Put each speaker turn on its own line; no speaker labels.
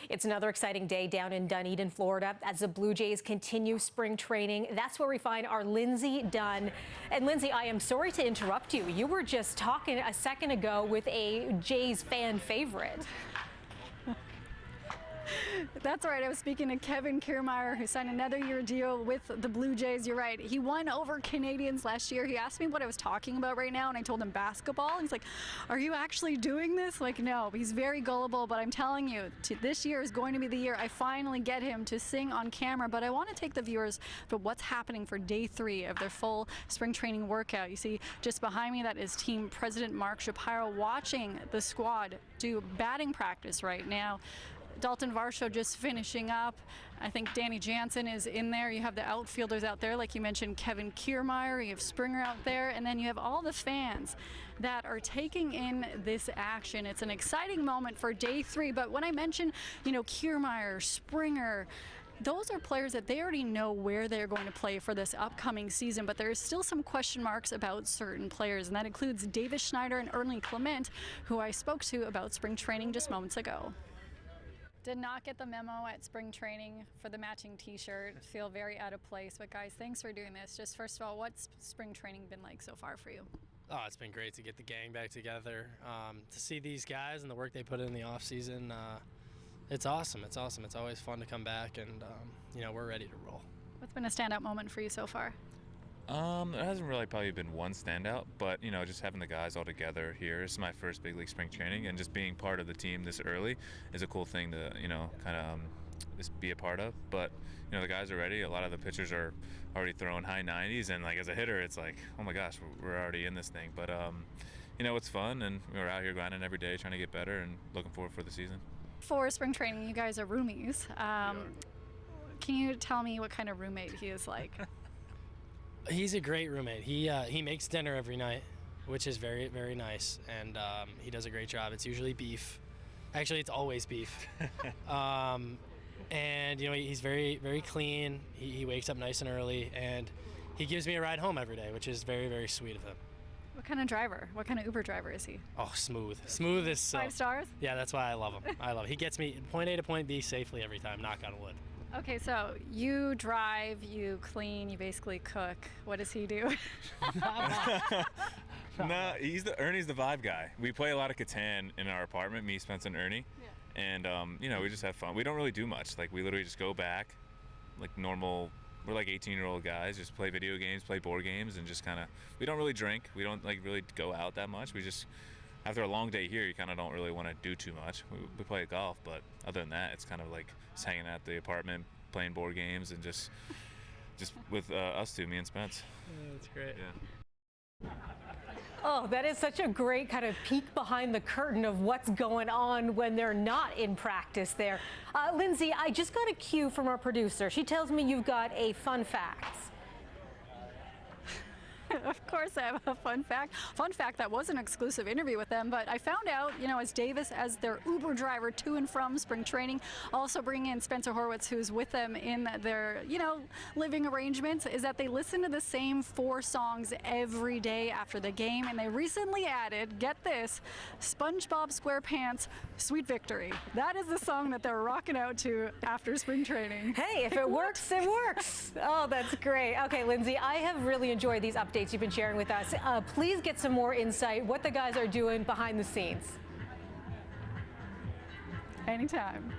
It's another exciting day down in Dunedin, Florida, as the Blue Jays continue spring training. That's where we find our Lindsay Dunn. And Lindsay, I am sorry to interrupt you. You were just talking a second ago with a Jays fan favorite.
That's right. I was speaking to Kevin Kiermaier, who signed another year deal with the Blue Jays. You're right. He won over Canadians last year. He asked me what I was talking about right now, and I told him basketball. And he's like, "Are you actually doing this?" Like, no. He's very gullible, but I'm telling you, this year is going to be the year I finally get him to sing on camera. But I want to take the viewers to what's happening for day 3 of their full spring training workout. You see, just behind me, that is team president Mark Shapiro watching the squad do batting practice right now. Dalton Varsho just finishing up. I think Danny Jansen is in there. You have the outfielders out there, like you mentioned, Kevin Kiermaier. You have Springer out there, and then you have all the fans that are taking in this action. It's an exciting moment for day 3. But when I mention, Kiermaier, Springer, those are players that they already know where they're going to play for this upcoming season, but there's still some question marks about certain players, and that includes Davis Schneider and Ernie Clement, who I spoke to about spring training just moments ago. Did not get the memo at spring training for the matching t-shirt. Feel very out of place. But guys, thanks for doing this. Just first of all, what's spring training been like so far for you?
Oh, it's been great to get the gang back together. To see these guys and the work they put in the off season, it's awesome. It's awesome. It's always fun to come back, and we're ready to roll.
What's been a standout moment for you so far?
There hasn't really probably been one standout, but just having the guys all together here. This is my first big league spring training, and just being part of the team this early is a cool thing to kind of just be a part of. But the guys are ready. A lot of the pitchers are already throwing high 90s, and like as a hitter, it's like, oh my gosh, we're already in this thing. But it's fun, and we're out here grinding every day, trying to get better, and looking forward for the season.
For spring training, you guys are roomies. Can you tell me what kind of roommate he is like?
He's a great roommate. He makes dinner every night, which is very, very nice, and he does a great job. It's usually beef. Actually, it's always beef. And he's very, very clean. He wakes up nice and early, and he gives me a ride home every day, which is very, very sweet of him.
What kind of driver? What kind of Uber driver is he?
Oh, smooth. Smooth as silk.
5 stars?
Yeah, that's why I love him. He gets me point A to point B safely every time, knock on wood.
Okay, so you drive, you clean, you basically cook. What does he do?
No, Ernie's the vibe guy. We play a lot of Catan in our apartment, me, Spence, and Ernie. Yeah. And we just have fun. We don't really do much. Like, we literally just go back like normal. We're like 18-year-old guys, just play video games, play board games, and just kind of, we don't really drink. We don't really go out that much. We just, after a long day here, you kind of don't really want to do too much. We play golf, but other than that, it's kind of like just hanging out at the apartment, playing board games, and just with us two, me and Spence.
Yeah, that's great.
Yeah.
Oh, that is such a great kind of peek behind the curtain of what's going on when they're not in practice there. Lindsay, I just got a cue from our producer. She tells me you've got a fun fact.
Of course I have a fun fact. Fun fact, that was an exclusive interview with them, but I found out, as Davis, as their Uber driver to and from spring training, also bringing in Spencer Horwitz, who's with them in their, living arrangements, is that they listen to the same 4 songs every day after the game, and they recently added, get this, SpongeBob SquarePants, Sweet Victory. That is the song that they're rocking out to after spring training.
Hey, if it works, it works. Oh, that's great. Okay, Lindsay, I have really enjoyed these updates you've been sharing with us. Please get some more insight, what the guys are doing behind the scenes.
Anytime.